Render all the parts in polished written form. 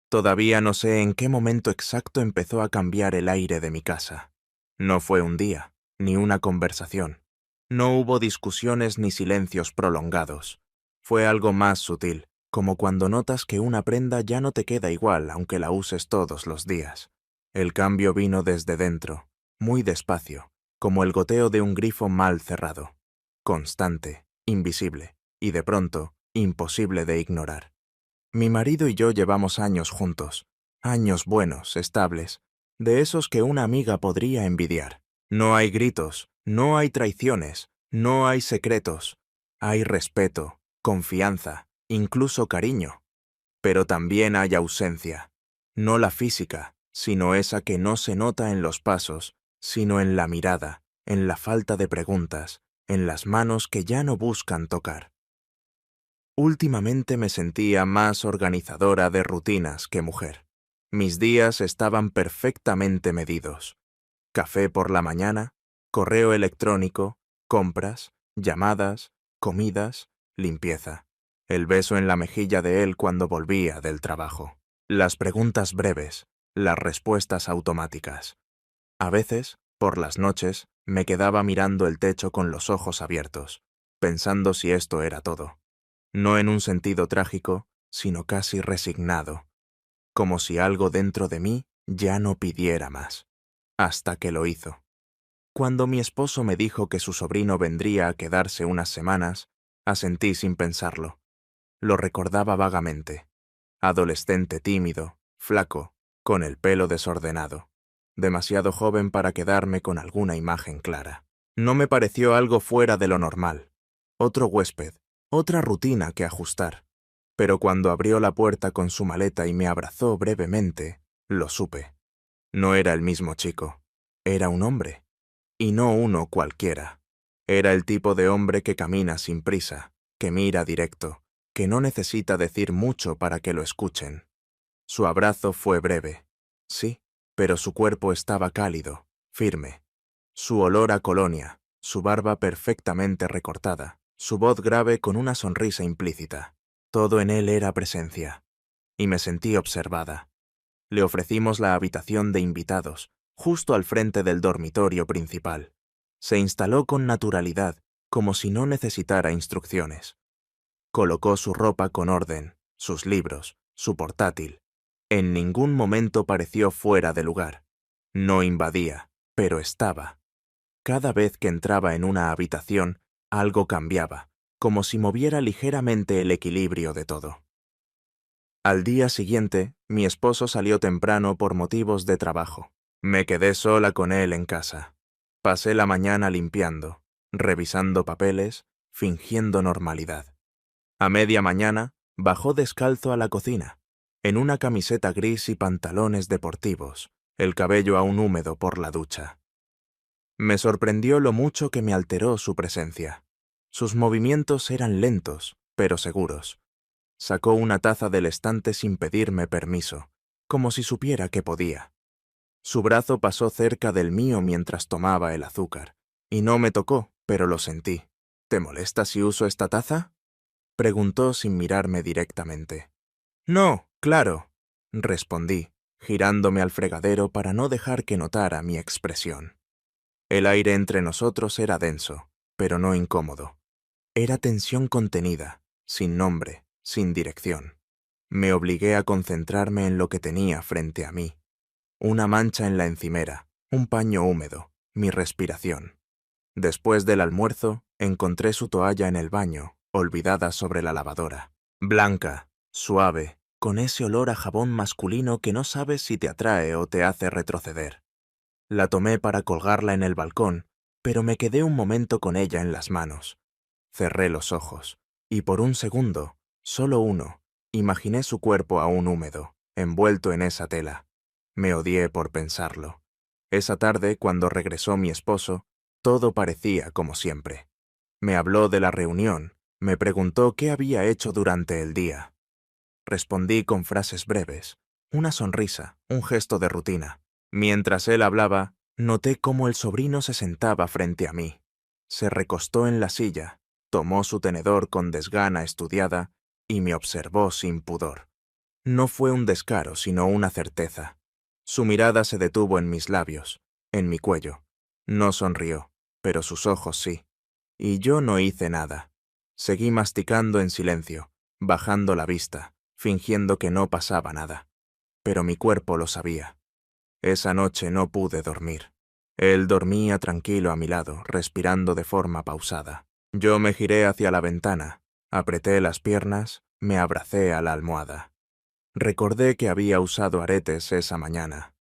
Todavía no sé en qué momento exacto empezó a cambiar el aire de mi casa. No fue un día, ni una conversación. No hubo discusiones ni silencios prolongados. Fue algo más sutil, como cuando notas que una prenda ya no te queda igual aunque la uses todos los días. El cambio vino desde dentro, muy despacio, como el goteo de un grifo mal cerrado. Constante, invisible, y de pronto, imposible de ignorar. Mi marido y yo llevamos años juntos, años buenos, estables, de esos que una amiga podría envidiar. No hay gritos, no hay traiciones, no hay secretos. Hay respeto, confianza, incluso cariño. Pero también hay ausencia. No la física, sino esa que no se nota en los pasos, sino en la mirada, en la falta de preguntas, en las manos que ya no buscan tocar. Últimamente me sentía más organizadora de rutinas que mujer. Mis días estaban perfectamente medidos. Café por la mañana, correo electrónico, compras, llamadas, comidas, limpieza. El beso en la mejilla de él cuando volvía del trabajo. Las preguntas breves, las respuestas automáticas. A veces, por las noches, me quedaba mirando el techo con los ojos abiertos, pensando si esto era todo. No en un sentido trágico, sino casi resignado, como si algo dentro de mí ya no pidiera más. Hasta que lo hizo. Cuando mi esposo me dijo que su sobrino vendría a quedarse unas semanas, asentí sin pensarlo. Lo recordaba vagamente. Adolescente tímido, flaco, con el pelo desordenado. Demasiado joven para quedarme con alguna imagen clara. No me pareció algo fuera de lo normal. Otro huésped, otra rutina que ajustar. Pero cuando abrió la puerta con su maleta y me abrazó brevemente, lo supe. No era el mismo chico. Era un hombre. Y no uno cualquiera. Era el tipo de hombre que camina sin prisa, que mira directo, que no necesita decir mucho para que lo escuchen. Su abrazo fue breve. Sí, pero su cuerpo estaba cálido, firme. Su olor a colonia, su barba perfectamente recortada, su voz grave con una sonrisa implícita. Todo en él era presencia. Y me sentí observada. Le ofrecimos la habitación de invitados, justo al frente del dormitorio principal. Se instaló con naturalidad, como si no necesitara instrucciones. Colocó su ropa con orden, sus libros, su portátil. En ningún momento pareció fuera de lugar. No invadía, pero estaba. Cada vez que entraba en una habitación, algo cambiaba, como si moviera ligeramente el equilibrio de todo. Al día siguiente, mi esposo salió temprano por motivos de trabajo. Me quedé sola con él en casa. Pasé la mañana limpiando, revisando papeles, fingiendo normalidad. A media mañana, bajó descalzo a la cocina, en una camiseta gris y pantalones deportivos, el cabello aún húmedo por la ducha. Me sorprendió lo mucho que me alteró su presencia. Sus movimientos eran lentos, pero seguros. Sacó una taza del estante sin pedirme permiso, como si supiera que podía. Su brazo pasó cerca del mío mientras tomaba el azúcar, y no me tocó, pero lo sentí. ¿Te molesta si uso esta taza?, preguntó sin mirarme directamente. No, claro, respondí, girándome al fregadero para no dejar que notara mi expresión. El aire entre nosotros era denso, pero no incómodo. Era tensión contenida, sin nombre, sin dirección. Me obligué a concentrarme en lo que tenía frente a mí. Una mancha en la encimera, un paño húmedo, mi respiración. Después del almuerzo, encontré su toalla en el baño, olvidada sobre la lavadora. Blanca, suave, con ese olor a jabón masculino que no sabes si te atrae o te hace retroceder. La tomé para colgarla en el balcón, pero me quedé un momento con ella en las manos. Cerré los ojos, y por un segundo, solo uno, imaginé su cuerpo aún húmedo, envuelto en esa tela. Me odié por pensarlo. Esa tarde, cuando regresó mi esposo, todo parecía como siempre. Me habló de la reunión, me preguntó qué había hecho durante el día. Respondí con frases breves, una sonrisa, un gesto de rutina. Mientras él hablaba, noté cómo el sobrino se sentaba frente a mí. Se recostó en la silla, tomó su tenedor con desgana estudiada y me observó sin pudor. No fue un descaro, sino una certeza. Su mirada se detuvo en mis labios, en mi cuello. No sonrió, pero sus ojos sí. Y yo no hice nada. Seguí masticando en silencio, bajando la vista, fingiendo que no pasaba nada. Pero mi cuerpo lo sabía. Esa noche no pude dormir. Él dormía tranquilo a mi lado, respirando de forma pausada. Yo me giré hacia la ventana, apreté las piernas, me abracé a la almohada. Recordé que había usado aretes esa mañana.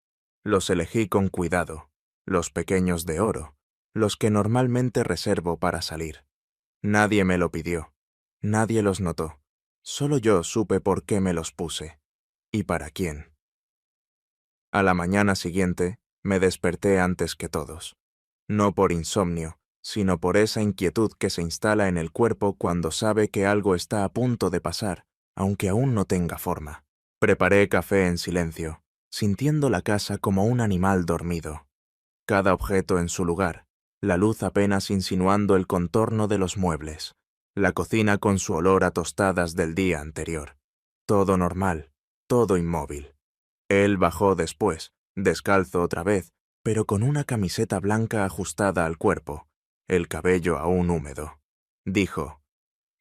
Los elegí con cuidado, los pequeños de oro, los que normalmente reservo para salir. Nadie me lo pidió, nadie los notó. Solo yo supe por qué me los puse y para quién. A la mañana siguiente me desperté antes que todos. No por insomnio, sino por esa inquietud que se instala en el cuerpo cuando sabe que algo está a punto de pasar, aunque aún no tenga forma. Preparé café en silencio, sintiendo la casa como un animal dormido. Cada objeto en su lugar, la luz apenas insinuando el contorno de los muebles, la cocina con su olor a tostadas del día anterior. Todo normal, todo inmóvil. Él bajó después, descalzo otra vez, pero con una camiseta blanca ajustada al cuerpo, el cabello aún húmedo. Dijo,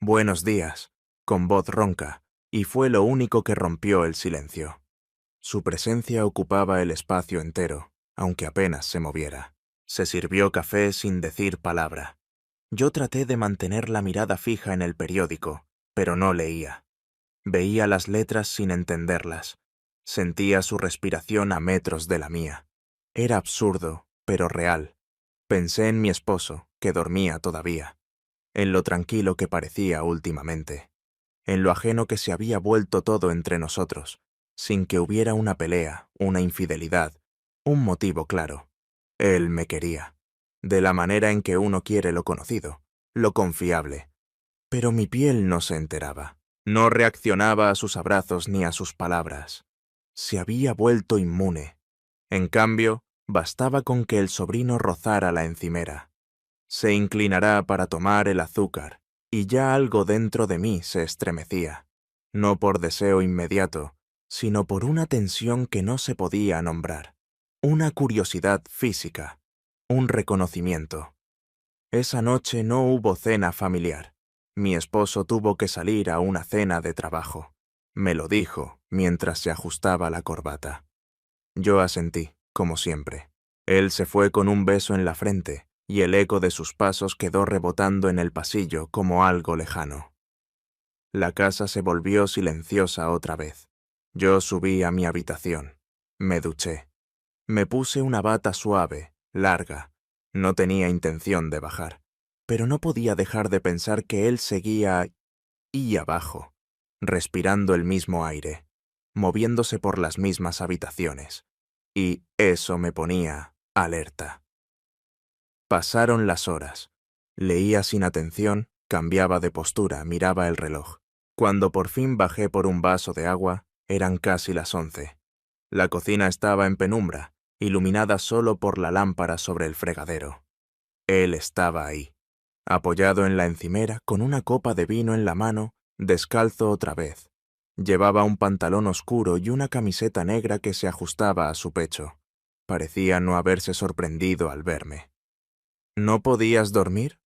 «Buenos días», con voz ronca, y fue lo único que rompió el silencio. Su presencia ocupaba el espacio entero, aunque apenas se moviera. Se sirvió café sin decir palabra. Yo traté de mantener la mirada fija en el periódico, pero no leía. Veía las letras sin entenderlas. Sentía su respiración a metros de la mía. Era absurdo, pero real. Pensé en mi esposo, que dormía todavía, en lo tranquilo que parecía últimamente, en lo ajeno que se había vuelto todo entre nosotros, sin que hubiera una pelea, una infidelidad, un motivo claro. Él me quería, de la manera en que uno quiere lo conocido, lo confiable. Pero mi piel no se enteraba, no reaccionaba a sus abrazos ni a sus palabras. Se había vuelto inmune. En cambio, bastaba con que el sobrino rozara la encimera. Se inclinará para tomar el azúcar, y ya algo dentro de mí se estremecía, no por deseo inmediato, sino por una tensión que no se podía nombrar, una curiosidad física, un reconocimiento. Esa noche no hubo cena familiar. Mi esposo tuvo que salir a una cena de trabajo. Me lo dijo mientras se ajustaba la corbata. Yo asentí, como siempre. Él se fue con un beso en la frente, y el eco de sus pasos quedó rebotando en el pasillo como algo lejano. La casa se volvió silenciosa otra vez. Yo subí a mi habitación. Me duché. Me puse una bata suave, larga. No tenía intención de bajar, pero no podía dejar de pensar que él seguía ahí abajo, respirando el mismo aire, moviéndose por las mismas habitaciones. Y eso me ponía alerta. Pasaron las horas. Leía sin atención, cambiaba de postura, miraba el reloj. Cuando por fin bajé por un vaso de agua, eran casi las 11. La cocina estaba en penumbra, iluminada solo por la lámpara sobre el fregadero. Él estaba ahí, apoyado en la encimera, con una copa de vino en la mano, descalzo otra vez. Llevaba un pantalón oscuro y una camiseta negra que se ajustaba a su pecho. Parecía no haberse sorprendido al verme. ¿No podías dormir?,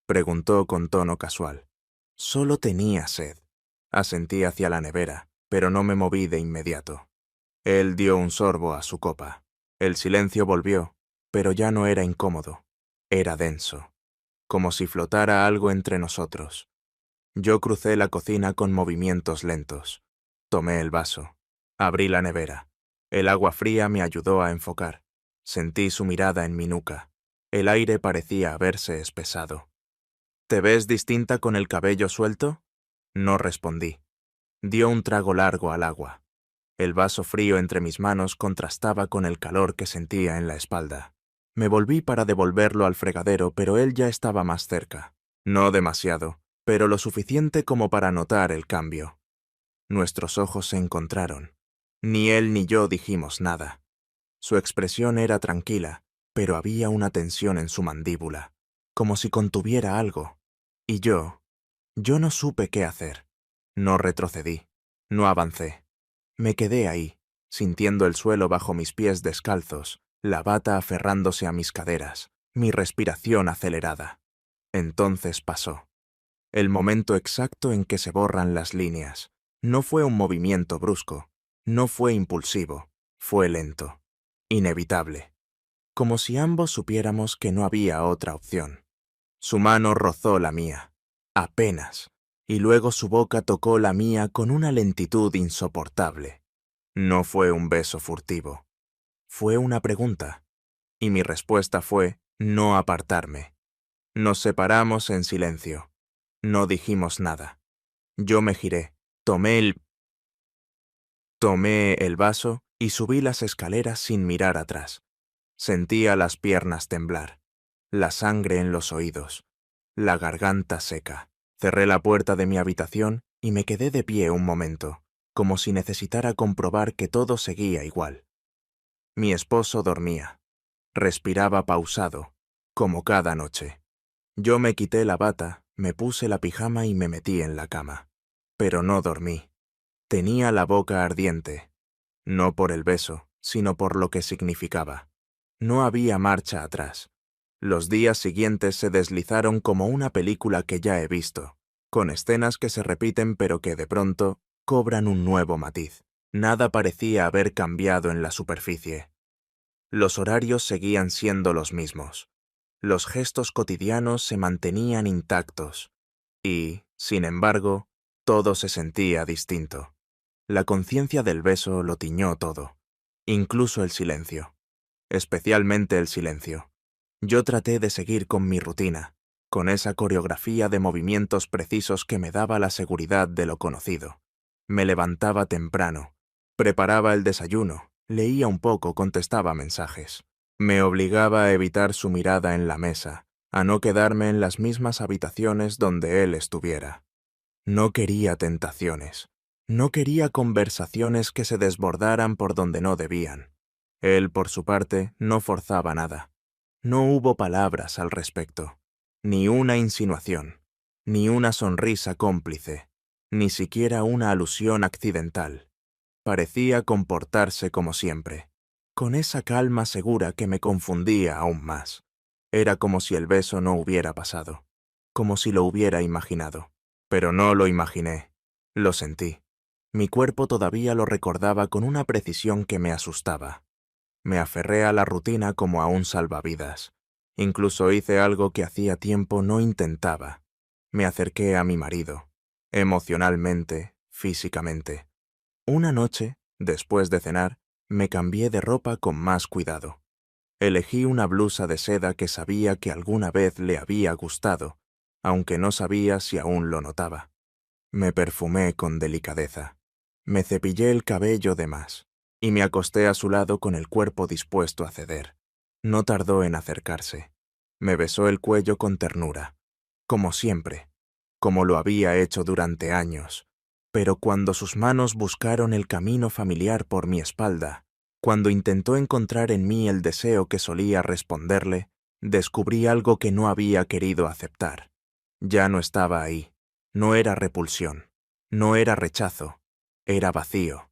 preguntó con tono casual. Solo tenía sed. Asentí hacia la nevera, pero no me moví de inmediato. Él dio un sorbo a su copa. El silencio volvió, pero ya no era incómodo. Era denso, como si flotara algo entre nosotros. Yo crucé la cocina con movimientos lentos. Tomé el vaso. Abrí la nevera. El agua fría me ayudó a enfocar. Sentí su mirada en mi nuca. El aire parecía haberse espesado. ¿Te ves distinta con el cabello suelto? No respondí. Dio un trago largo al agua. El vaso frío entre mis manos contrastaba con el calor que sentía en la espalda. Me volví para devolverlo al fregadero, pero él ya estaba más cerca. No demasiado, pero lo suficiente como para notar el cambio. Nuestros ojos se encontraron. Ni él ni yo dijimos nada. Su expresión era tranquila, pero había una tensión en su mandíbula, como si contuviera algo. Y yo no supe qué hacer. No retrocedí, no avancé. Me quedé ahí, sintiendo el suelo bajo mis pies descalzos, la bata aferrándose a mis caderas, mi respiración acelerada. Entonces pasó. El momento exacto en que se borran las líneas. No fue un movimiento brusco, no fue impulsivo, fue lento, inevitable. Como si ambos supiéramos que no había otra opción. Su mano rozó la mía, apenas, y luego su boca tocó la mía con una lentitud insoportable. No fue un beso furtivo, fue una pregunta, y mi respuesta fue no apartarme. Nos separamos en silencio. No dijimos nada. Yo me giré, tomé el vaso y subí las escaleras sin mirar atrás. Sentía las piernas temblar, la sangre en los oídos, la garganta seca. Cerré la puerta de mi habitación y me quedé de pie un momento, como si necesitara comprobar que todo seguía igual. Mi esposo dormía. Respiraba pausado, como cada noche. Yo me quité la bata, me puse la pijama y me metí en la cama. Pero no dormí. Tenía la boca ardiente, no por el beso, sino por lo que significaba. No había marcha atrás. Los días siguientes se deslizaron como una película que ya he visto, con escenas que se repiten pero que de pronto cobran un nuevo matiz. Nada parecía haber cambiado en la superficie. Los horarios seguían siendo los mismos. Los gestos cotidianos se mantenían intactos. Y, sin embargo, todo se sentía distinto. La conciencia del beso lo tiñó todo, incluso el silencio, especialmente el silencio. Yo traté de seguir con mi rutina, con esa coreografía de movimientos precisos que me daba la seguridad de lo conocido. Me levantaba temprano, preparaba el desayuno, leía un poco, contestaba mensajes. Me obligaba a evitar su mirada en la mesa, a no quedarme en las mismas habitaciones donde él estuviera. No quería tentaciones. No quería conversaciones que se desbordaran por donde no debían. Él, por su parte, no forzaba nada. No hubo palabras al respecto, ni una insinuación, ni una sonrisa cómplice, ni siquiera una alusión accidental. Parecía comportarse como siempre, con esa calma segura que me confundía aún más. Era como si el beso no hubiera pasado, como si lo hubiera imaginado. Pero no lo imaginé, lo sentí. Mi cuerpo todavía lo recordaba con una precisión que me asustaba. Me aferré a la rutina como a un salvavidas. Incluso hice algo que hacía tiempo no intentaba. Me acerqué a mi marido, emocionalmente, físicamente. Una noche, después de cenar, me cambié de ropa con más cuidado. Elegí una blusa de seda que sabía que alguna vez le había gustado, aunque no sabía si aún lo notaba. Me perfumé con delicadeza. Me cepillé el cabello de más, y me acosté a su lado con el cuerpo dispuesto a ceder. No tardó en acercarse. Me besó el cuello con ternura, como siempre, como lo había hecho durante años. Pero cuando sus manos buscaron el camino familiar por mi espalda, cuando intentó encontrar en mí el deseo que solía responderle, descubrí algo que no había querido aceptar. Ya no estaba ahí. No era repulsión. No era rechazo. Era vacío.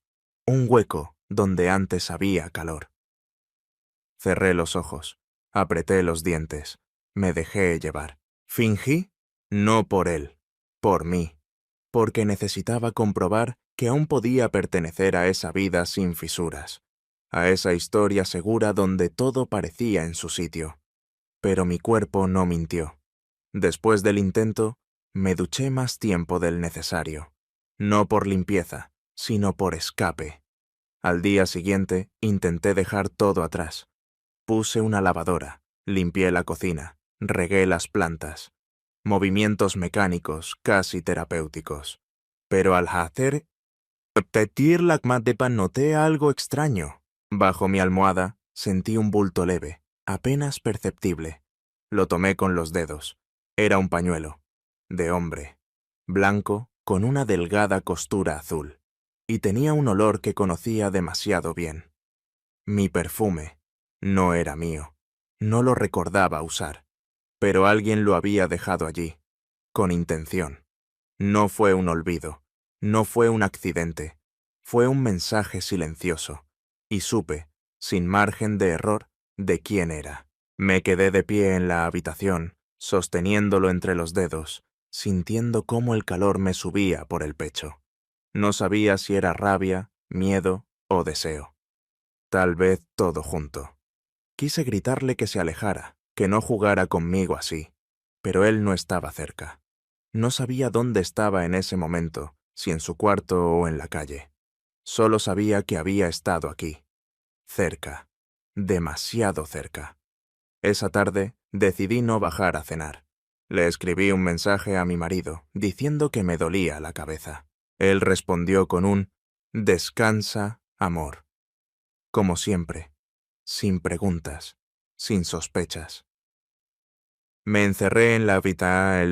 Un hueco donde antes había calor. Cerré los ojos. Apreté los dientes. Me dejé llevar. Fingí, no por él, por mí, porque necesitaba comprobar que aún podía pertenecer a esa vida sin fisuras, a esa historia segura donde todo parecía en su sitio. Pero mi cuerpo no mintió. Después del intento, me duché más tiempo del necesario, no por limpieza, sino por escape. Al día siguiente, intenté dejar todo atrás. Puse una lavadora, limpié la cocina, regué las plantas. Movimientos mecánicos, casi terapéuticos. Pero al hacer repetir la pan noté algo extraño. Bajo mi almohada sentí un bulto leve, apenas perceptible. Lo tomé con los dedos. Era un pañuelo, de hombre, blanco, con una delgada costura azul, y tenía un olor que conocía demasiado bien. Mi perfume no era mío, no lo recordaba usar, pero alguien lo había dejado allí, con intención. No fue un olvido, no fue un accidente, Fue un mensaje silencioso, y supe, sin margen de error, de quién era. Me quedé de pie en la habitación, sosteniéndolo entre los dedos, sintiendo cómo el calor me subía por el pecho. No sabía si era rabia, miedo o deseo. Tal vez todo junto. Quise gritarle que se alejara, que no jugara conmigo así, pero él no estaba cerca. No sabía dónde estaba en ese momento, si en su cuarto o en la calle. Solo sabía que había estado aquí, cerca, demasiado cerca. Esa tarde decidí no bajar a cenar. Le escribí un mensaje a mi marido, diciendo que me dolía la cabeza. Él respondió con un «Descansa, amor». Como siempre, sin preguntas, sin sospechas. Me encerré en la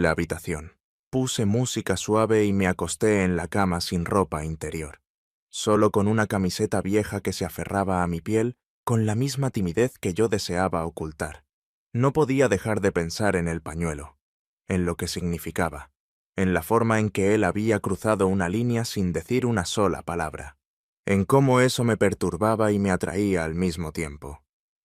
habitación. Puse música suave y me acosté en la cama sin ropa interior, solo con una camiseta vieja que se aferraba a mi piel con la misma timidez que yo deseaba ocultar. No podía dejar de pensar en el pañuelo, en lo que significaba, en la forma en que él había cruzado una línea sin decir una sola palabra, en cómo eso me perturbaba y me atraía al mismo tiempo.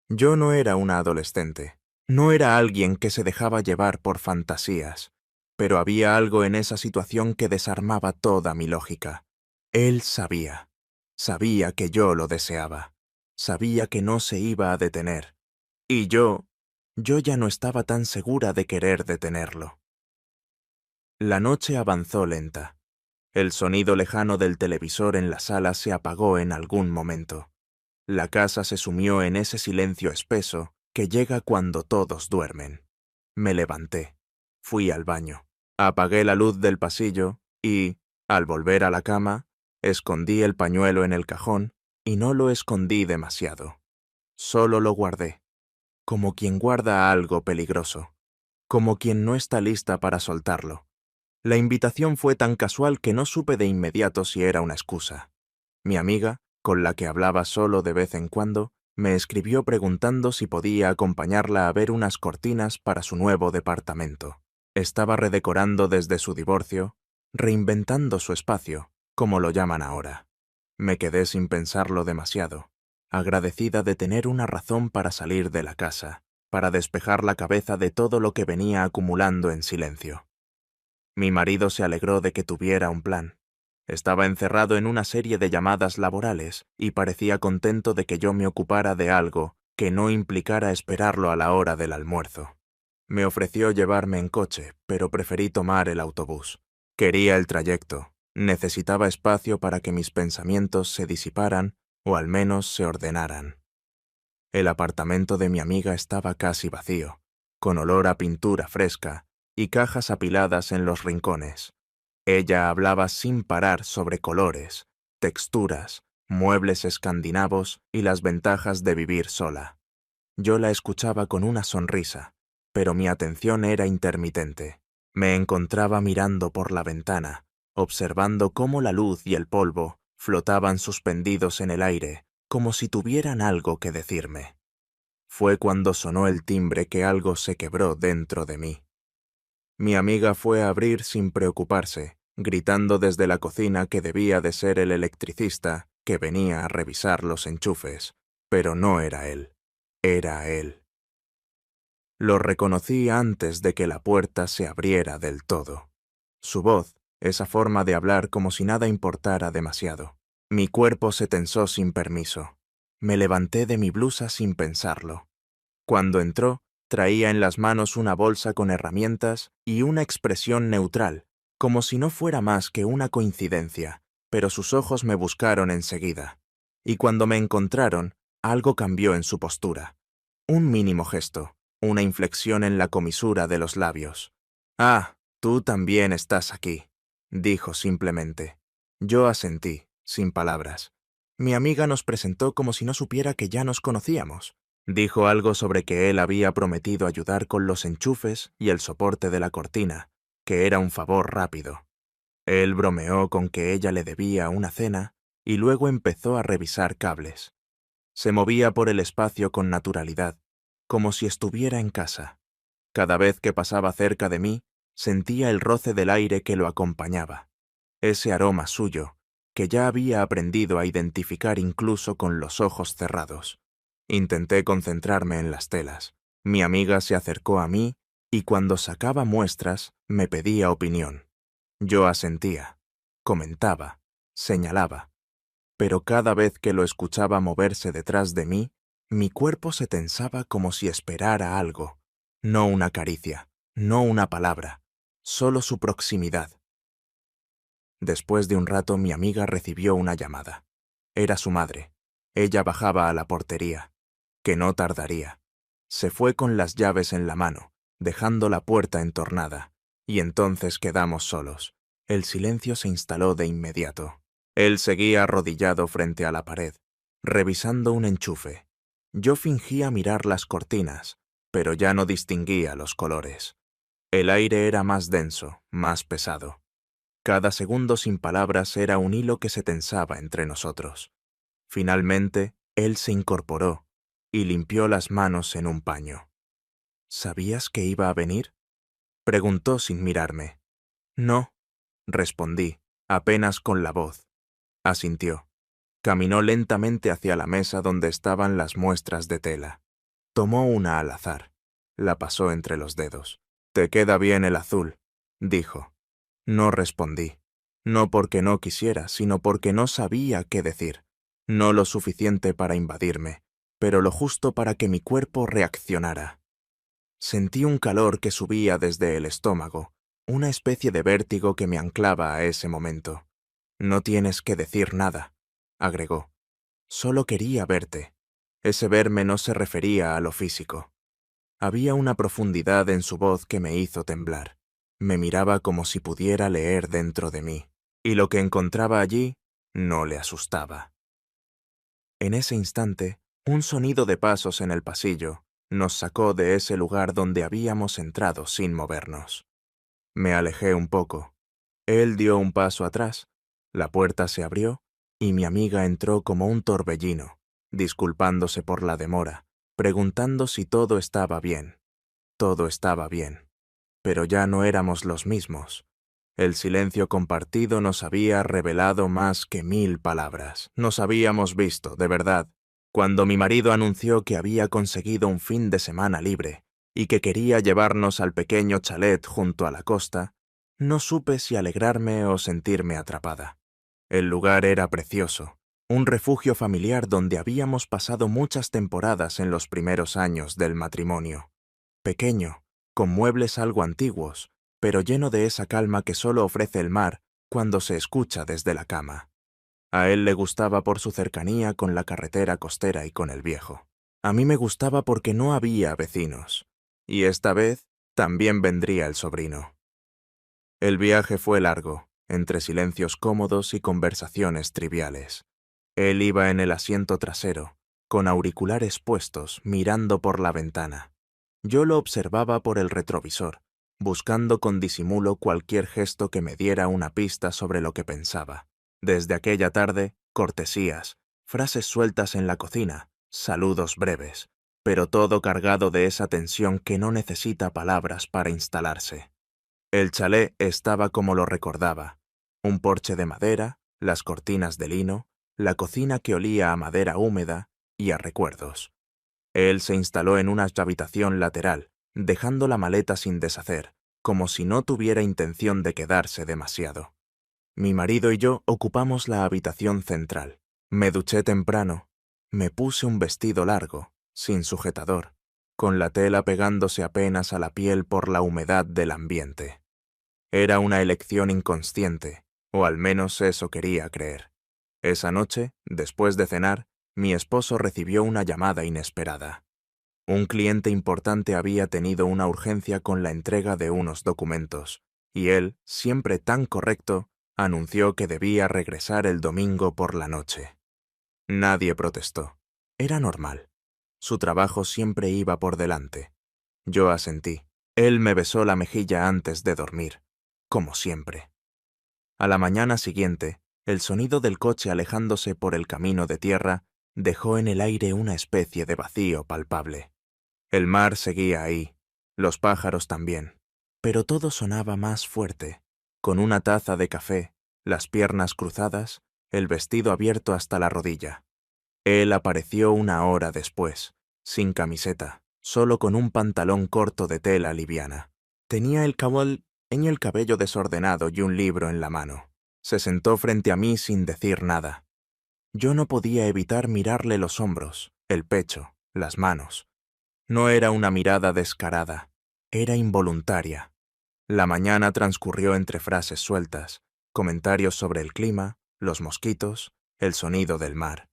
Yo no era una adolescente, no era alguien que se dejaba llevar por fantasías, pero había algo en esa situación que desarmaba toda mi lógica. Él sabía, sabía que yo lo deseaba, sabía que no se iba a detener, y yo ya no estaba tan segura de querer detenerlo. La noche avanzó lenta. El sonido lejano del televisor en la sala se apagó en algún momento. La casa se sumió en ese silencio espeso que llega cuando todos duermen. Me levanté, fui al baño, apagué la luz del pasillo y, al volver a la cama, escondí el pañuelo en el cajón y no lo escondí demasiado. Solo lo guardé, como quien guarda algo peligroso, como quien no está lista para soltarlo. La invitación fue tan casual que no supe de inmediato si era una excusa. Mi amiga, con la que hablaba solo de vez en cuando, me escribió preguntando si podía acompañarla a ver unas cortinas para su nuevo departamento. Estaba redecorando desde su divorcio, reinventando su espacio, como lo llaman ahora. Me quedé sin pensarlo demasiado, agradecida de tener una razón para salir de la casa, para despejar la cabeza de todo lo que venía acumulando en silencio. Mi marido se alegró de que tuviera un plan. Estaba encerrado en una serie de llamadas laborales y parecía contento de que yo me ocupara de algo que no implicara esperarlo a la hora del almuerzo. Me ofreció llevarme en coche, pero preferí tomar el autobús. Quería el trayecto. Necesitaba espacio para que mis pensamientos se disiparan o al menos se ordenaran. El apartamento de mi amiga estaba casi vacío, con olor a pintura fresca y cajas apiladas en los rincones. Ella hablaba sin parar sobre colores, texturas, muebles escandinavos y las ventajas de vivir sola. Yo la escuchaba con una sonrisa, pero mi atención era intermitente. Me encontraba mirando por la ventana, observando cómo la luz y el polvo flotaban suspendidos en el aire, como si tuvieran algo que decirme. Fue cuando sonó el timbre que algo se quebró dentro de mí. Mi amiga fue a abrir sin preocuparse, gritando desde la cocina que debía de ser el electricista que venía a revisar los enchufes, pero no era él, era él. Lo reconocí antes de que la puerta se abriera del todo. Su voz, esa forma de hablar como si nada importara demasiado. Mi cuerpo se tensó sin permiso. Me levanté de mi blusa sin pensarlo. Cuando entró, traía en las manos una bolsa con herramientas y una expresión neutral, como si no fuera más que una coincidencia, pero sus ojos me buscaron enseguida. Y cuando me encontraron, algo cambió en su postura. Un mínimo gesto, una inflexión en la comisura de los labios. «Ah, tú también estás aquí», dijo simplemente. Yo asentí, sin palabras. Mi amiga nos presentó como si no supiera que ya nos conocíamos. Dijo algo sobre que él había prometido ayudar con los enchufes y el soporte de la cortina, que era un favor rápido. Él bromeó con que ella le debía una cena y luego empezó a revisar cables. Se movía por el espacio con naturalidad, como si estuviera en casa. Cada vez que pasaba cerca de mí, sentía el roce del aire que lo acompañaba. Ese aroma suyo, que ya había aprendido a identificar incluso con los ojos cerrados. Intenté concentrarme en las telas. Mi amiga se acercó a mí y cuando sacaba muestras me pedía opinión. Yo asentía, comentaba, señalaba, pero cada vez que lo escuchaba moverse detrás de mí, mi cuerpo se tensaba como si esperara algo, no una caricia, no una palabra, solo su proximidad. Después de un rato mi amiga recibió una llamada. Era su madre. Ella bajaba a la portería. Que no tardaría. Se fue con las llaves en la mano, dejando la puerta entornada, y entonces quedamos solos. El silencio se instaló de inmediato. Él seguía arrodillado frente a la pared, revisando un enchufe. Yo fingía mirar las cortinas, pero ya no distinguía los colores. El aire era más denso, más pesado. Cada segundo sin palabras era un hilo que se tensaba entre nosotros. Finalmente, él se incorporó y limpió las manos en un paño. ¿Sabías que iba a venir?, preguntó sin mirarme. No, respondí, apenas con la voz. Asintió. Caminó lentamente hacia la mesa donde estaban las muestras de tela. Tomó una al azar. La pasó entre los dedos. «Te queda bien el azul», dijo. No respondí. No porque no quisiera, sino porque no sabía qué decir. No lo suficiente para invadirme, pero lo justo para que mi cuerpo reaccionara. Sentí un calor que subía desde el estómago, una especie de vértigo que me anclaba a ese momento. «No tienes que decir nada», agregó. «Solo quería verte». Ese verme no se refería a lo físico. Había una profundidad en su voz que me hizo temblar. Me miraba como si pudiera leer dentro de mí, y lo que encontraba allí no le asustaba. En ese instante, un sonido de pasos en el pasillo nos sacó de ese lugar donde habíamos entrado sin movernos. Me alejé un poco. Él dio un paso atrás, la puerta se abrió y mi amiga entró como un torbellino, disculpándose por la demora, preguntando si todo estaba bien. Todo estaba bien, pero ya no éramos los mismos. El silencio compartido nos había revelado más que 1000 palabras. Nos habíamos visto, de verdad, cuando mi marido anunció que había conseguido un fin de semana libre y que quería llevarnos al pequeño chalet junto a la costa. No supe si alegrarme o sentirme atrapada. El lugar era precioso, un refugio familiar donde habíamos pasado muchas temporadas en los primeros años del matrimonio. Pequeño, con muebles algo antiguos, pero lleno de esa calma que solo ofrece el mar cuando se escucha desde la cama. A él le gustaba por su cercanía con la carretera costera y con el viejo. A mí me gustaba porque no había vecinos, y esta vez también vendría el sobrino. El viaje fue largo, entre silencios cómodos y conversaciones triviales. Él iba en el asiento trasero, con auriculares puestos, mirando por la ventana. Yo lo observaba por el retrovisor, buscando con disimulo cualquier gesto que me diera una pista sobre lo que pensaba. Desde aquella tarde, cortesías, frases sueltas en la cocina, saludos breves, pero todo cargado de esa tensión que no necesita palabras para instalarse. El chalet estaba como lo recordaba: un porche de madera, las cortinas de lino, la cocina que olía a madera húmeda y a recuerdos. Él se instaló en una habitación lateral, dejando la maleta sin deshacer, como si no tuviera intención de quedarse demasiado. Mi marido y yo ocupamos la habitación central. Me duché temprano. Me puse un vestido largo, sin sujetador, con la tela pegándose apenas a la piel por la humedad del ambiente. Era una elección inconsciente, o al menos eso quería creer. Esa noche, después de cenar, mi esposo recibió una llamada inesperada. Un cliente importante había tenido una urgencia con la entrega de unos documentos, y él, siempre tan correcto, anunció que debía regresar el domingo por la noche. Nadie protestó. Era normal. Su trabajo siempre iba por delante. Yo asentí. Él me besó la mejilla antes de dormir, como siempre. A la mañana siguiente, el sonido del coche alejándose por el camino de tierra dejó en el aire una especie de vacío palpable. El mar seguía ahí, los pájaros también, pero todo sonaba más fuerte. Con una taza de café, las piernas cruzadas, el vestido abierto hasta la rodilla. Él apareció una hora después, sin camiseta, solo con un pantalón corto de tela liviana. Tenía el cabello desordenado y un libro en la mano. Se sentó frente a mí sin decir nada. Yo no podía evitar mirarle los hombros, el pecho, las manos. No era una mirada descarada, era involuntaria. La mañana transcurrió entre frases sueltas, comentarios sobre el clima, los mosquitos, el sonido del mar.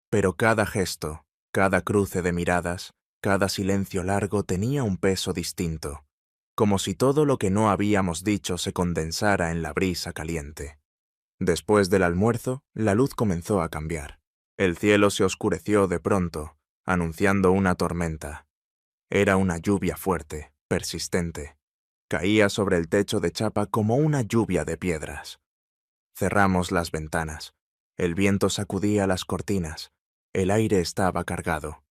Pero cada gesto, cada cruce de miradas, cada silencio largo tenía un peso distinto, como si todo lo que no habíamos dicho se condensara en la brisa caliente. Después del almuerzo, la luz comenzó a cambiar. El cielo se oscureció de pronto, anunciando una tormenta. Era una lluvia fuerte, persistente. Caía sobre el techo de chapa como una lluvia de piedras. Cerramos las ventanas. El viento sacudía las cortinas. El aire estaba cargado.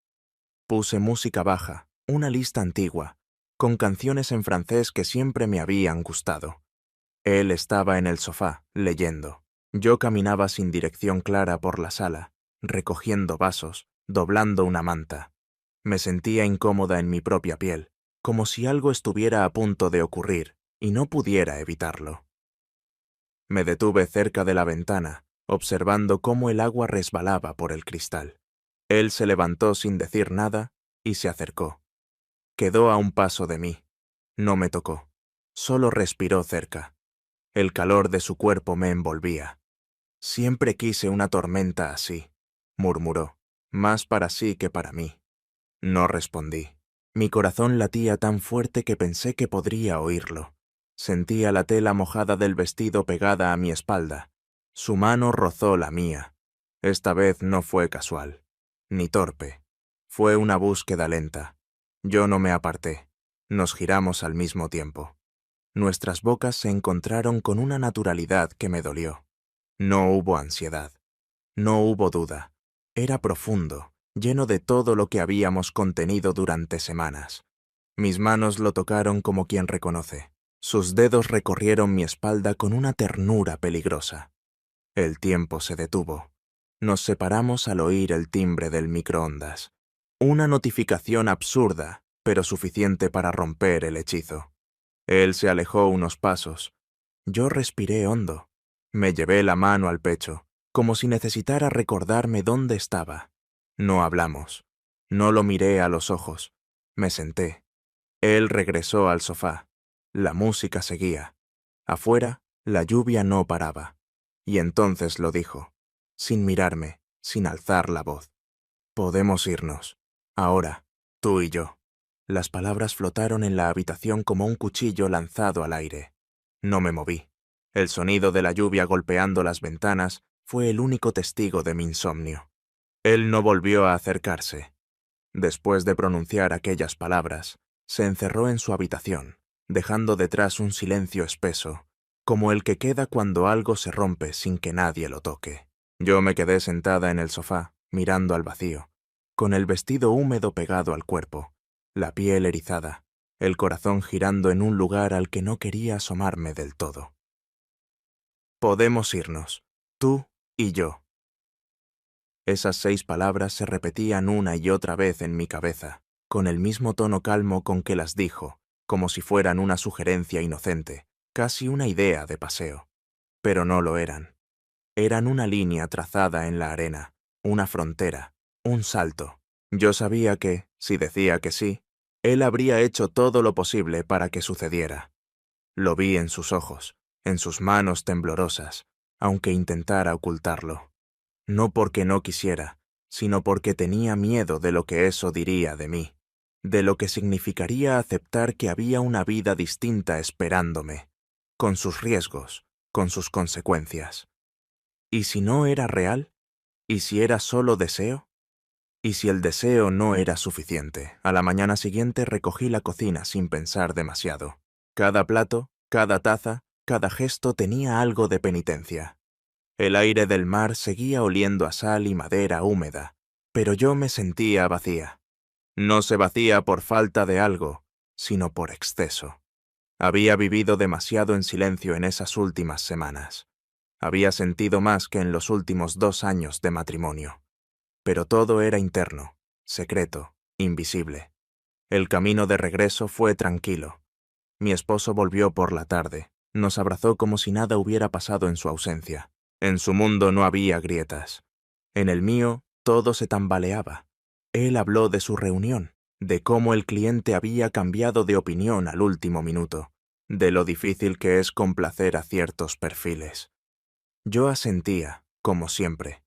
Puse música baja, una lista antigua, con canciones en francés que siempre me habían gustado. Él estaba en el sofá, leyendo. Yo caminaba sin dirección clara por la sala, recogiendo vasos, doblando una manta. Me sentía incómoda en mi propia piel, como si algo estuviera a punto de ocurrir y no pudiera evitarlo. Me detuve cerca de la ventana, observando cómo el agua resbalaba por el cristal. Él se levantó sin decir nada y se acercó. Quedó a un paso de mí. No me tocó. Solo respiró cerca. El calor de su cuerpo me envolvía. Siempre quise una tormenta así, murmuró, más para sí que para mí. No respondí. Mi corazón latía tan fuerte que pensé que podría oírlo. Sentía la tela mojada del vestido pegada a mi espalda. Su mano rozó la mía. Esta vez no fue casual, ni torpe. Fue una búsqueda lenta. Yo no me aparté. Nos giramos al mismo tiempo. Nuestras bocas se encontraron con una naturalidad que me dolió. No hubo ansiedad. No hubo duda. Era profundo, lleno de todo lo que habíamos contenido durante semanas. Mis manos lo tocaron como quien reconoce. Sus dedos recorrieron mi espalda con una ternura peligrosa. El tiempo se detuvo. Nos separamos al oír el timbre del microondas. Una notificación absurda, pero suficiente para romper el hechizo. Él se alejó unos pasos. Yo respiré hondo. Me llevé la mano al pecho, como si necesitara recordarme dónde estaba. No hablamos. No lo miré a los ojos. Me senté. Él regresó al sofá. La música seguía. Afuera, la lluvia no paraba. Y entonces lo dijo, sin mirarme, sin alzar la voz. Podemos irnos. Ahora, tú y yo. Las palabras flotaron en la habitación como un cuchillo lanzado al aire. No me moví. El sonido de la lluvia golpeando las ventanas fue el único testigo de mi insomnio. Él no volvió a acercarse. Después de pronunciar aquellas palabras, se encerró en su habitación, dejando detrás un silencio espeso, como el que queda cuando algo se rompe sin que nadie lo toque. Yo me quedé sentada en el sofá, mirando al vacío, con el vestido húmedo pegado al cuerpo, la piel erizada, el corazón girando en un lugar al que no quería asomarme del todo. Podemos irnos, tú y yo. Esas 6 palabras se repetían una y otra vez en mi cabeza, con el mismo tono calmo con que las dijo, como si fueran una sugerencia inocente, casi una idea de paseo. Pero no lo eran. Eran una línea trazada en la arena, una frontera, un salto. Yo sabía que, si decía que sí, él habría hecho todo lo posible para que sucediera. Lo vi en sus ojos, en sus manos temblorosas, aunque intentara ocultarlo. No porque no quisiera, sino porque tenía miedo de lo que eso diría de mí, de lo que significaría aceptar que había una vida distinta esperándome, con sus riesgos, con sus consecuencias. ¿Y si no era real? ¿Y si era solo deseo? ¿Y si el deseo no era suficiente? A la mañana siguiente recogí la cocina sin pensar demasiado. Cada plato, cada taza, cada gesto tenía algo de penitencia. El aire del mar seguía oliendo a sal y madera húmeda, pero yo me sentía vacía. No se vacía por falta de algo, sino por exceso. Había vivido demasiado en silencio en esas últimas semanas. Había sentido más que en los últimos 2 años de matrimonio. Pero todo era interno, secreto, invisible. El camino de regreso fue tranquilo. Mi esposo volvió por la tarde. Nos abrazó como si nada hubiera pasado en su ausencia. En su mundo no había grietas. En el mío, todo se tambaleaba. Él habló de su reunión, de cómo el cliente había cambiado de opinión al último minuto, de lo difícil que es complacer a ciertos perfiles. Yo asentía, como siempre.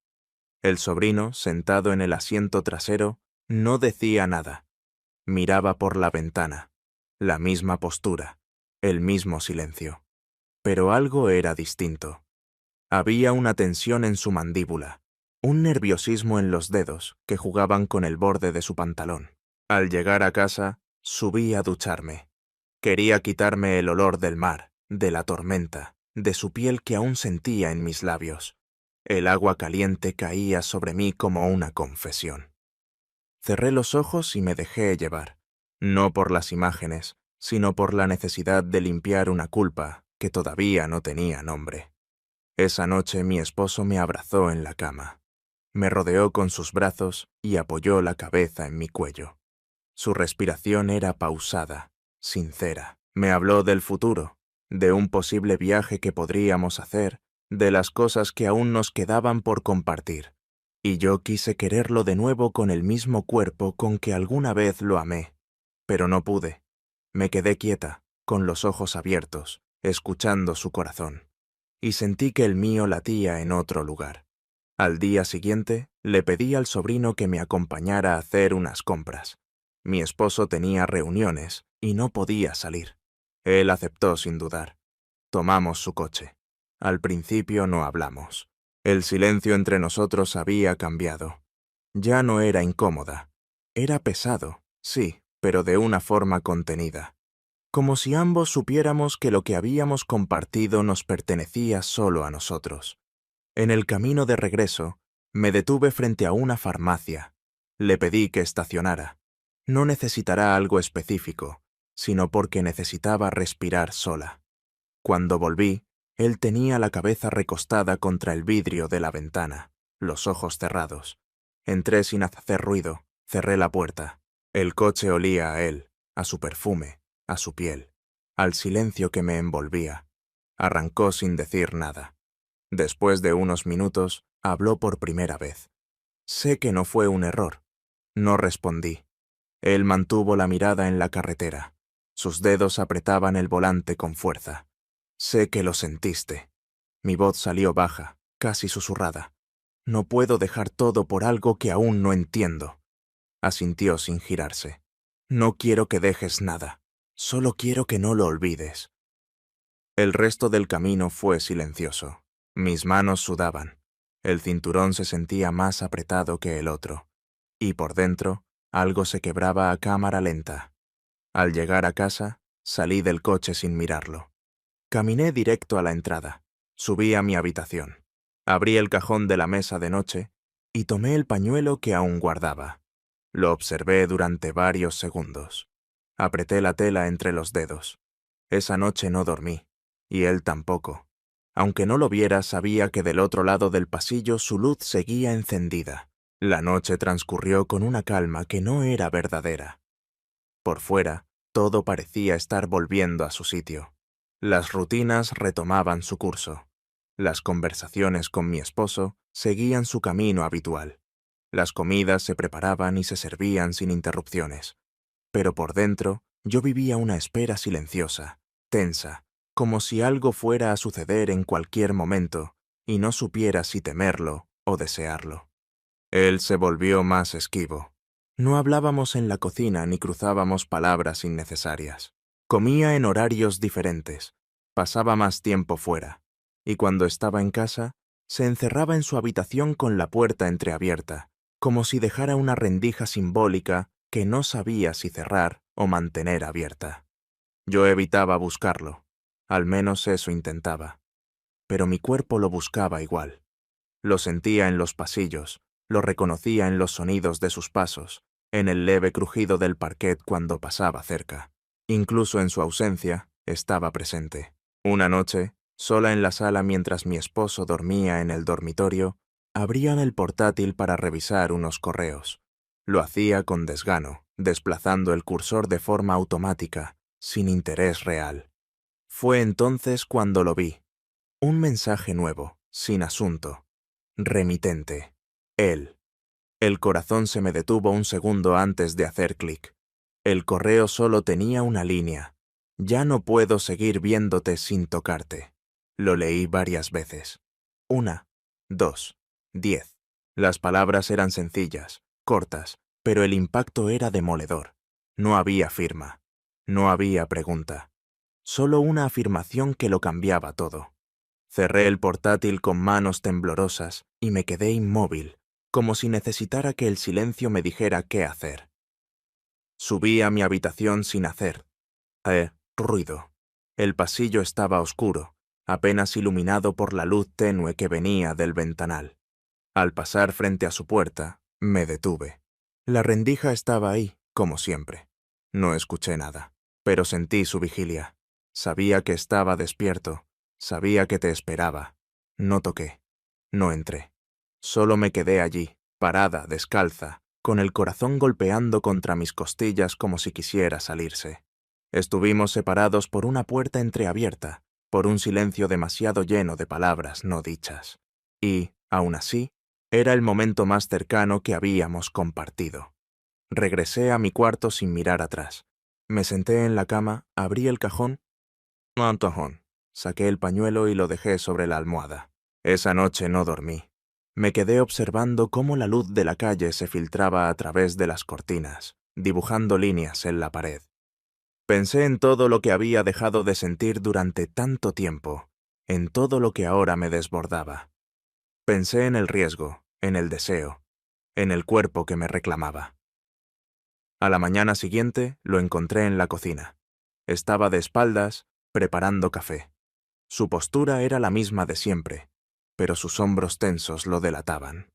El sobrino, sentado en el asiento trasero, no decía nada. Miraba por la ventana. La misma postura, el mismo silencio. Pero algo era distinto. Había una tensión en su mandíbula, un nerviosismo en los dedos que jugaban con el borde de su pantalón. Al llegar a casa, subí a ducharme. Quería quitarme el olor del mar, de la tormenta, de su piel que aún sentía en mis labios. El agua caliente caía sobre mí como una confesión. Cerré los ojos y me dejé llevar, no por las imágenes, sino por la necesidad de limpiar una culpa que todavía no tenía nombre. Esa noche mi esposo me abrazó en la cama. Me rodeó con sus brazos y apoyó la cabeza en mi cuello. Su respiración era pausada, sincera. Me habló del futuro, de un posible viaje que podríamos hacer, de las cosas que aún nos quedaban por compartir. Y yo quise quererlo de nuevo con el mismo cuerpo con que alguna vez lo amé. Pero no pude. Me quedé quieta, con los ojos abiertos, escuchando su corazón. Y sentí que el mío latía en otro lugar. Al día siguiente, le pedí al sobrino que me acompañara a hacer unas compras. Mi esposo tenía reuniones y no podía salir. Él aceptó sin dudar. Tomamos su coche. Al principio no hablamos. El silencio entre nosotros había cambiado. Ya no era incómoda. Era pesado, sí, pero de una forma contenida. Como si ambos supiéramos que lo que habíamos compartido nos pertenecía solo a nosotros. En el camino de regreso, me detuve frente a una farmacia. Le pedí que estacionara. No necesitará algo específico, sino porque necesitaba respirar sola. Cuando volví, él tenía la cabeza recostada contra el vidrio de la ventana, los ojos cerrados. Entré sin hacer ruido, cerré la puerta. El coche olía a él, a su perfume, a su piel, al silencio que me envolvía. Arrancó sin decir nada. Después de unos minutos, habló por primera vez. Sé que no fue un error. No respondí. Él mantuvo la mirada en la carretera. Sus dedos apretaban el volante con fuerza. Sé que lo sentiste. Mi voz salió baja, casi susurrada. No puedo dejar todo por algo que aún no entiendo. Asintió sin girarse. No quiero que dejes nada. Solo quiero que no lo olvides. El resto del camino fue silencioso. Mis manos sudaban. El cinturón se sentía más apretado que el otro. Y por dentro, algo se quebraba a cámara lenta. Al llegar a casa, salí del coche sin mirarlo. Caminé directo a la entrada. Subí a mi habitación. Abrí el cajón de la mesa de noche y tomé el pañuelo que aún guardaba. Lo observé durante varios segundos. Apreté la tela entre los dedos. Esa noche no dormí, y él tampoco. Aunque no lo viera, sabía que del otro lado del pasillo su luz seguía encendida. La noche transcurrió con una calma que no era verdadera. Por fuera, todo parecía estar volviendo a su sitio. Las rutinas retomaban su curso. Las conversaciones con mi esposo seguían su camino habitual. Las comidas se preparaban y se servían sin interrupciones. Pero por dentro, yo vivía una espera silenciosa, tensa, como si algo fuera a suceder en cualquier momento, y no supiera si temerlo o desearlo. Él se volvió más esquivo. No hablábamos en la cocina ni cruzábamos palabras innecesarias. Comía en horarios diferentes, pasaba más tiempo fuera, y cuando estaba en casa, se encerraba en su habitación con la puerta entreabierta, como si dejara una rendija simbólica que no sabía si cerrar o mantener abierta. Yo evitaba buscarlo, al menos eso intentaba, pero mi cuerpo lo buscaba igual. Lo sentía en los pasillos, lo reconocía en los sonidos de sus pasos, en el leve crujido del parquet cuando pasaba cerca. Incluso en su ausencia, estaba presente. Una noche, Sola en la sala mientras mi esposo dormía en el dormitorio, abría el portátil para revisar unos correos. Lo hacía con desgano, desplazando el cursor de forma automática, sin interés real. Fue entonces cuando lo vi. Un mensaje nuevo, sin asunto. Remitente. Él. El corazón se me detuvo un segundo antes de hacer clic. El correo solo tenía una línea. Ya no puedo seguir viéndote sin tocarte. Lo leí varias veces. 1, 2, 10. Las palabras eran sencillas, cortas, pero el impacto era demoledor. No había firma. No había pregunta. Solo una afirmación que lo cambiaba todo. Cerré el portátil con manos temblorosas y me quedé inmóvil, como si necesitara que el silencio me dijera qué hacer. Subí a mi habitación sin hacer ruido. El pasillo estaba oscuro, apenas iluminado por la luz tenue que venía del ventanal. Al pasar frente a su puerta, me detuve. La rendija estaba ahí, como siempre. No escuché nada, pero sentí su vigilia. Sabía que estaba despierto, sabía que te esperaba. No toqué, no entré. Solo me quedé allí, parada, descalza, con el corazón golpeando contra mis costillas como si quisiera salirse. Estuvimos separados por una puerta entreabierta, por un silencio demasiado lleno de palabras no dichas. Y, aún así, era el momento más cercano que habíamos compartido. Regresé a mi cuarto sin mirar atrás. Me senté en la cama, abrí el cajón. Saqué el pañuelo y lo dejé sobre la almohada. Esa noche no dormí. Me quedé observando cómo la luz de la calle se filtraba a través de las cortinas, dibujando líneas en la pared. Pensé en todo lo que había dejado de sentir durante tanto tiempo, en todo lo que ahora me desbordaba. Pensé en el riesgo, en el deseo, en el cuerpo que me reclamaba. A la mañana siguiente lo encontré en la cocina. Estaba de espaldas, preparando café. Su postura era la misma de siempre, pero sus hombros tensos lo delataban.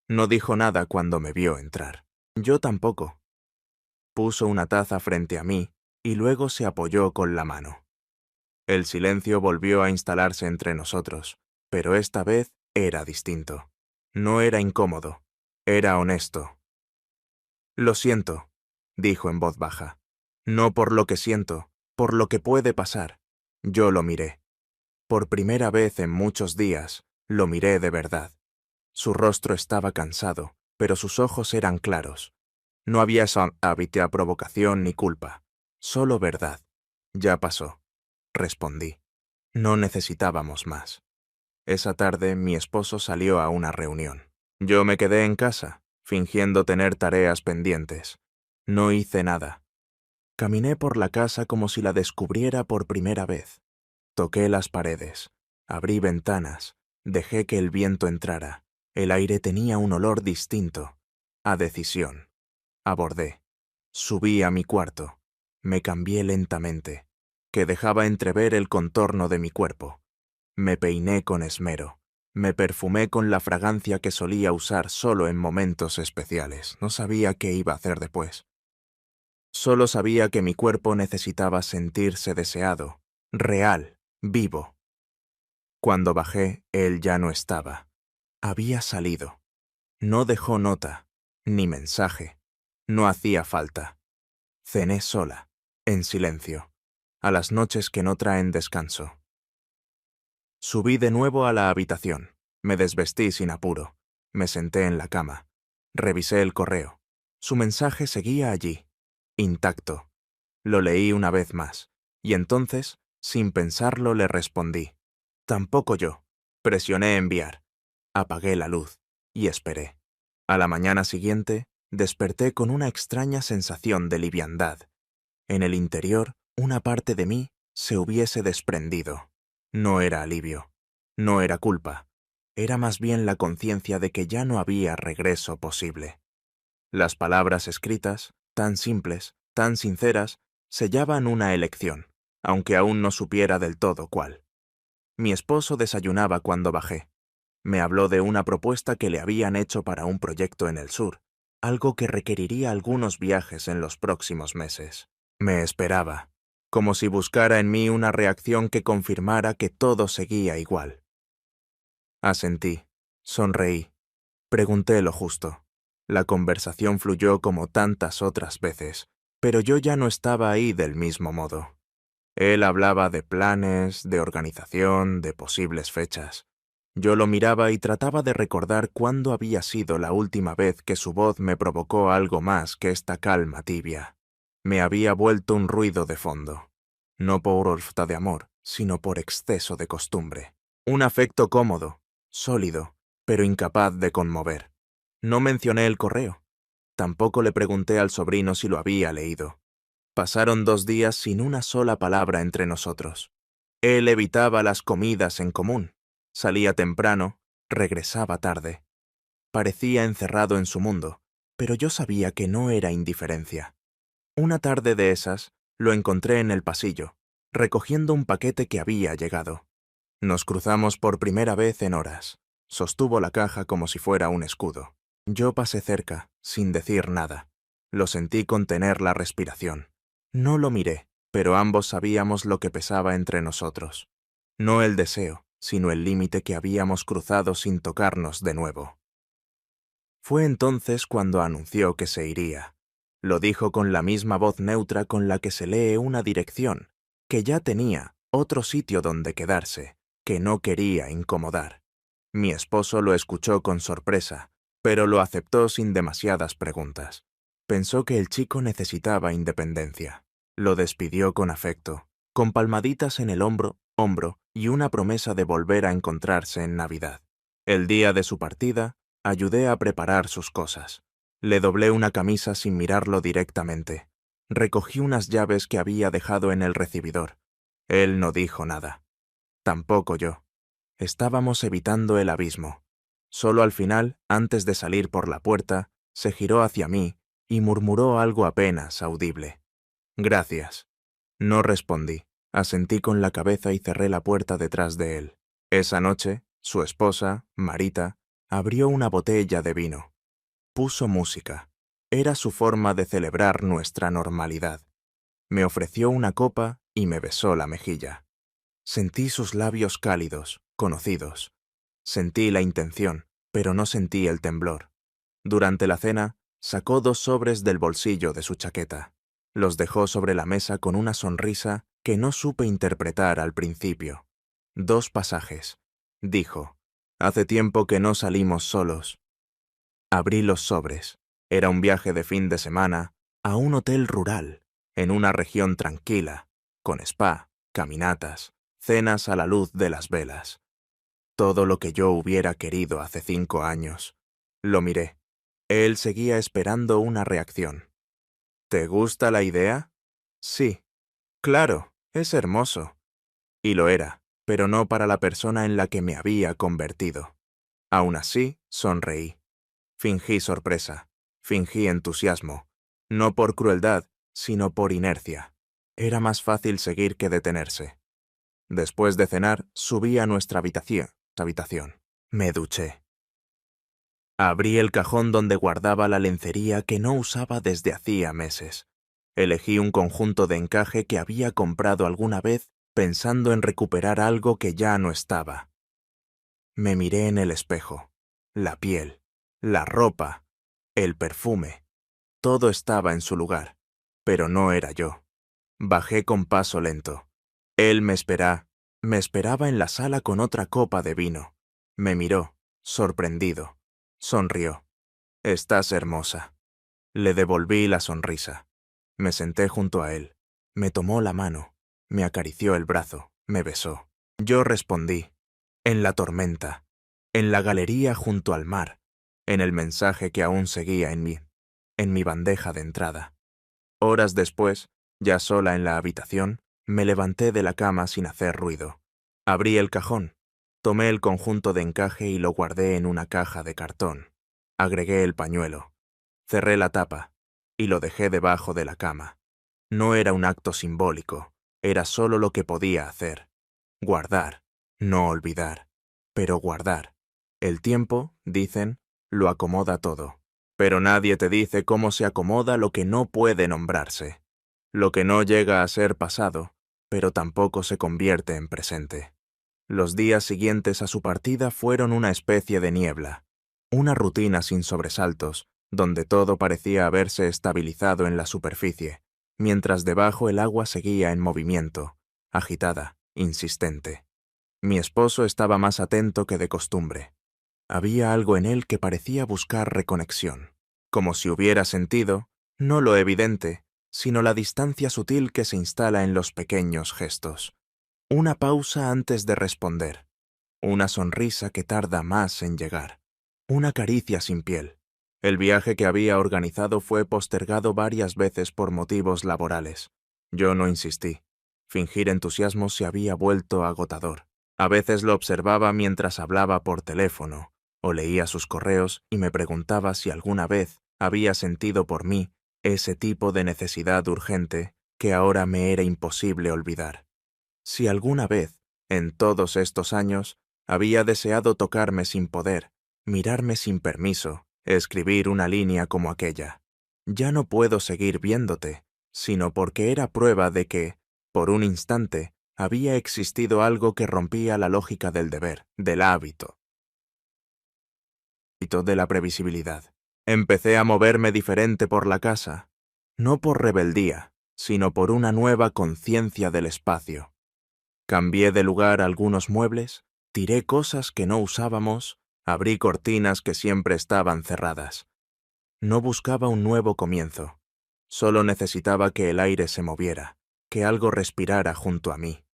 No dijo nada cuando me vio entrar. Yo tampoco. Puso una taza frente a mí y luego se apoyó con la mano. El silencio volvió a instalarse entre nosotros, pero esta vez era distinto. No era incómodo, era honesto. Lo siento, dijo en voz baja. No por lo que siento, por lo que puede pasar. Yo lo miré. Por primera vez en muchos días, lo miré de verdad. Su rostro estaba cansado, pero sus ojos eran claros. No había hábito a provocación ni culpa, solo verdad. Ya pasó, respondí. No necesitábamos más. Esa tarde mi esposo salió a una reunión. Yo me quedé en casa, fingiendo tener tareas pendientes. No hice nada. Caminé por la casa como si la descubriera por primera vez. Toqué las paredes, abrí ventanas, dejé que el viento entrara. El aire tenía un olor distinto, a decisión. Abordé. Subí a mi cuarto. Me cambié lentamente, que dejaba entrever el contorno de mi cuerpo. Me peiné con esmero. Me perfumé con la fragancia que solía usar solo en momentos especiales. No sabía qué iba a hacer después. Solo sabía que mi cuerpo necesitaba sentirse deseado, real, vivo. Cuando bajé, él ya no estaba. Había salido. No dejó nota, ni mensaje. No hacía falta. Cené sola, en silencio, a las noches que no traen descanso. Subí de nuevo a la habitación. Me desvestí sin apuro. Me senté en la cama. Revisé el correo. Su mensaje seguía allí, intacto. Lo leí una vez más, y entonces, sin pensarlo, le respondí. Tampoco yo. Presioné enviar. Apagué la luz y esperé. A la mañana siguiente, desperté con una extraña sensación de liviandad. En el interior, una parte de mí se hubiese desprendido. No era alivio, no era culpa, era más bien la conciencia de que ya no había regreso posible. Las palabras escritas, tan simples, tan sinceras, sellaban una elección, aunque aún no supiera del todo cuál. Mi esposo desayunaba cuando bajé. Me habló de una propuesta que le habían hecho para un proyecto en el sur, algo que requeriría algunos viajes en los próximos meses. Me esperaba. como si buscara en mí una reacción que confirmara que todo seguía igual. Asentí, sonreí, pregunté lo justo. La conversación fluyó como tantas otras veces, pero yo ya no estaba ahí del mismo modo. Él hablaba de planes, de organización, de posibles fechas. Yo lo miraba y trataba de recordar cuándo había sido la última vez que su voz me provocó algo más que esta calma tibia. Me había vuelto un ruido de fondo. No por falta de amor, sino por exceso de costumbre. Un afecto cómodo, sólido, pero incapaz de conmover. No mencioné el correo. Tampoco le pregunté al sobrino si lo había leído. Pasaron 2 días sin una sola palabra entre nosotros. Él evitaba las comidas en común. Salía temprano, regresaba tarde. Parecía encerrado en su mundo, pero yo sabía que no era indiferencia. Una tarde de esas, lo encontré en el pasillo, recogiendo un paquete que había llegado. Nos cruzamos por primera vez en horas. Sostuvo la caja como si fuera un escudo. Yo pasé cerca, sin decir nada. Lo sentí contener la respiración. No lo miré, pero ambos sabíamos lo que pesaba entre nosotros. No el deseo, sino el límite que habíamos cruzado sin tocarnos de nuevo. Fue entonces cuando anunció que se iría. Lo dijo con la misma voz neutra con la que se lee una dirección, que ya tenía otro sitio donde quedarse, que no quería incomodar. Mi esposo lo escuchó con sorpresa, pero lo aceptó sin demasiadas preguntas. Pensó que el chico necesitaba independencia. Lo despidió con afecto, con palmaditas en el hombro y una promesa de volver a encontrarse en Navidad. El día de su partida, ayudé a preparar sus cosas. Le doblé una camisa sin mirarlo directamente. Recogí unas llaves que había dejado en el recibidor. Él no dijo nada. Tampoco yo. Estábamos evitando el abismo. Solo al final, antes de salir por la puerta, se giró hacia mí y murmuró algo apenas audible. Gracias. No respondí. Asentí con la cabeza y cerré la puerta detrás de él. Esa noche, su esposa, Marita, abrió una botella de vino. Puso música. Era su forma de celebrar nuestra normalidad. Me ofreció una copa y me besó la mejilla. Sentí sus labios cálidos, conocidos. Sentí la intención, pero no sentí el temblor. Durante la cena, sacó 2 sobres del bolsillo de su chaqueta. Los dejó sobre la mesa con una sonrisa que no supe interpretar al principio. 2 pasajes. Dijo, hace tiempo que no salimos solos. Abrí los sobres. Era un viaje de fin de semana a un hotel rural, en una región tranquila, con spa, caminatas, cenas a la luz de las velas. Todo lo que yo hubiera querido hace 5 años. Lo miré. Él seguía esperando una reacción. ¿Te gusta la idea? Sí. Claro, es hermoso. Y lo era, pero no para la persona en la que me había convertido. Aún así, sonreí. Fingí sorpresa, fingí entusiasmo, no por crueldad, sino por inercia. Era más fácil seguir que detenerse. Después de cenar, subí a nuestra habitación. Me duché. Abrí el cajón donde guardaba la lencería que no usaba desde hacía meses. Elegí un conjunto de encaje que había comprado alguna vez pensando en recuperar algo que ya no estaba. Me miré en el espejo. La piel, la ropa, el perfume. Todo estaba en su lugar, pero no era yo. Bajé con paso lento. Él me esperaba en la sala con otra copa de vino. Me miró, sorprendido. Sonrió. Estás hermosa. Le devolví la sonrisa. Me senté junto a él. Me tomó la mano. Me acarició el brazo. Me besó. Yo respondí. En la tormenta. En la galería junto al mar. En el mensaje que aún seguía en mí. En mi bandeja de entrada. Horas después, ya sola en la habitación, me levanté de la cama sin hacer ruido. Abrí el cajón. Tomé el conjunto de encaje y lo guardé en una caja de cartón. Agregué el pañuelo. Cerré la tapa y lo dejé debajo de la cama. No era un acto simbólico, era solo lo que podía hacer. Guardar, no olvidar, pero guardar. El tiempo, dicen, lo acomoda todo, pero nadie te dice cómo se acomoda lo que no puede nombrarse. lo que no llega a ser pasado, pero tampoco se convierte en presente. Los días siguientes a su partida fueron una especie de niebla, una rutina sin sobresaltos, donde todo parecía haberse estabilizado en la superficie, mientras debajo el agua seguía en movimiento, agitada, insistente. Mi esposo estaba más atento que de costumbre. Había algo en él que parecía buscar reconexión, como si hubiera sentido, no lo evidente, sino la distancia sutil que se instala en los pequeños gestos. Una pausa antes de responder, una sonrisa que tarda más en llegar, una caricia sin piel. El viaje que había organizado fue postergado varias veces por motivos laborales. Yo no insistí. Fingir entusiasmo se había vuelto agotador. A veces lo observaba mientras hablaba por teléfono, o leía sus correos y me preguntaba si alguna vez había sentido por mí ese tipo de necesidad urgente que ahora me era imposible olvidar. Si alguna vez, en todos estos años, había deseado tocarme sin poder, mirarme sin permiso, escribir una línea como aquella. Ya no puedo seguir viéndote, sino porque era prueba de que, por un instante, había existido algo que rompía la lógica del deber, del hábito, de la previsibilidad. Empecé a moverme diferente por la casa, no por rebeldía, sino por una nueva conciencia del espacio. Cambié de lugar algunos muebles, tiré cosas que no usábamos, abrí cortinas que siempre estaban cerradas. No buscaba un nuevo comienzo, solo necesitaba que el aire se moviera, que algo respirara junto a mí.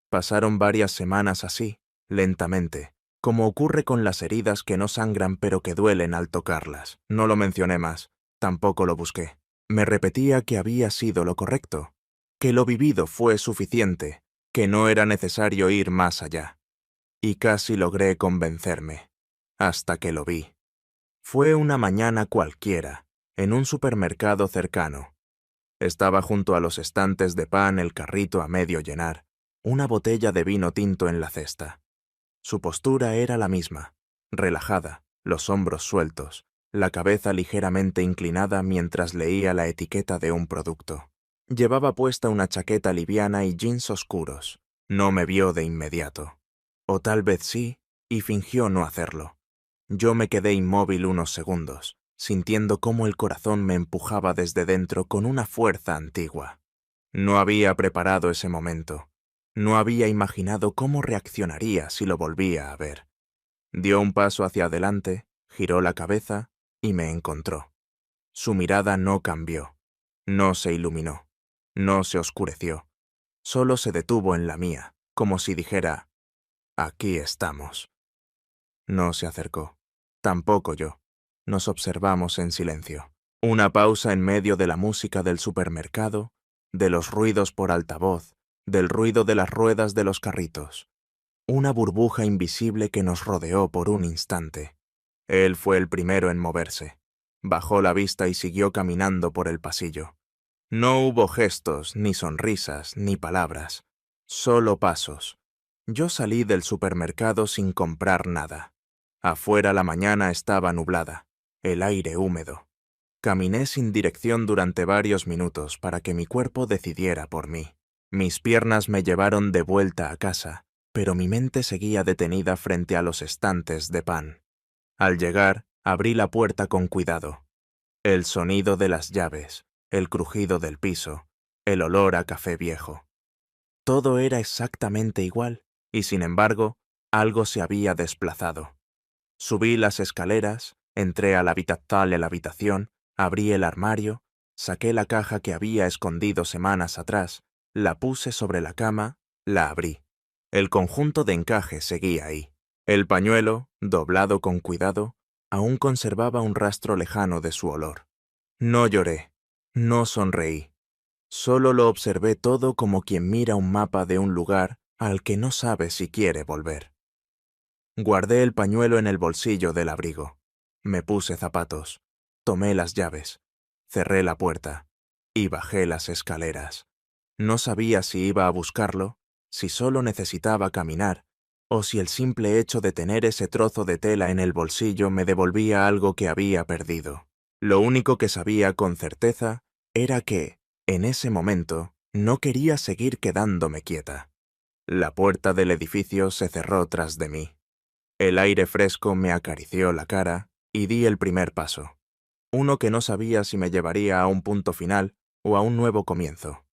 Pasaron varias semanas así, lentamente, como ocurre con las heridas que no sangran pero que duelen al tocarlas. No lo mencioné más, tampoco lo busqué. Me repetía que había sido lo correcto, que lo vivido fue suficiente, que no era necesario ir más allá. Y casi logré convencerme, hasta que lo vi. Fue una mañana cualquiera, en un supermercado cercano. Estaba junto a los estantes de pan el carrito a medio llenar, una botella de vino tinto en la cesta. Su postura era la misma, relajada, los hombros sueltos, la cabeza ligeramente inclinada mientras leía la etiqueta de un producto. Llevaba puesta una chaqueta liviana y jeans oscuros. No me vio de inmediato. O tal vez sí, y fingió no hacerlo. Yo me quedé inmóvil unos segundos, sintiendo cómo el corazón me empujaba desde dentro con una fuerza antigua. No había preparado ese momento. No había imaginado cómo reaccionaría si lo volvía a ver. Dio un paso hacia adelante, giró la cabeza y me encontró. Su mirada no cambió, no se iluminó, no se oscureció. Solo se detuvo en la mía, como si dijera, «Aquí estamos». No se acercó, tampoco yo. Nos observamos en silencio. Una pausa en medio de la música del supermercado, de los ruidos por altavoz, del ruido de las ruedas de los carritos. Una burbuja invisible que nos rodeó por un instante. Él fue el primero en moverse. Bajó la vista y siguió caminando por el pasillo. No hubo gestos, ni sonrisas, ni palabras. Solo pasos. Yo salí del supermercado sin comprar nada. Afuera la mañana estaba nublada, el aire húmedo. Caminé sin dirección durante varios minutos para que mi cuerpo decidiera por mí. Mis piernas me llevaron de vuelta a casa, pero mi mente seguía detenida frente a los estantes de pan. Al llegar, abrí la puerta con cuidado. El sonido de las llaves, el crujido del piso, el olor a café viejo. Todo era exactamente igual, y sin embargo, algo se había desplazado. Subí las escaleras, entré a la habitación, abrí el armario, saqué la caja que había escondido semanas atrás, la puse sobre la cama, la abrí. El conjunto de encaje seguía ahí. El pañuelo, doblado con cuidado, aún conservaba un rastro lejano de su olor. No lloré, no sonreí. Solo lo observé todo como quien mira un mapa de un lugar al que no sabe si quiere volver. Guardé el pañuelo en el bolsillo del abrigo. Me puse zapatos, tomé las llaves, cerré la puerta y bajé las escaleras. No sabía si iba a buscarlo, si solo necesitaba caminar, o si el simple hecho de tener ese trozo de tela en el bolsillo me devolvía algo que había perdido. Lo único que sabía con certeza era que, En ese momento, no quería seguir quedándome quieta. La puerta del edificio se cerró tras de mí. El aire fresco me acarició la cara y di el primer paso. Uno que no sabía si me llevaría a un punto final o a un nuevo comienzo.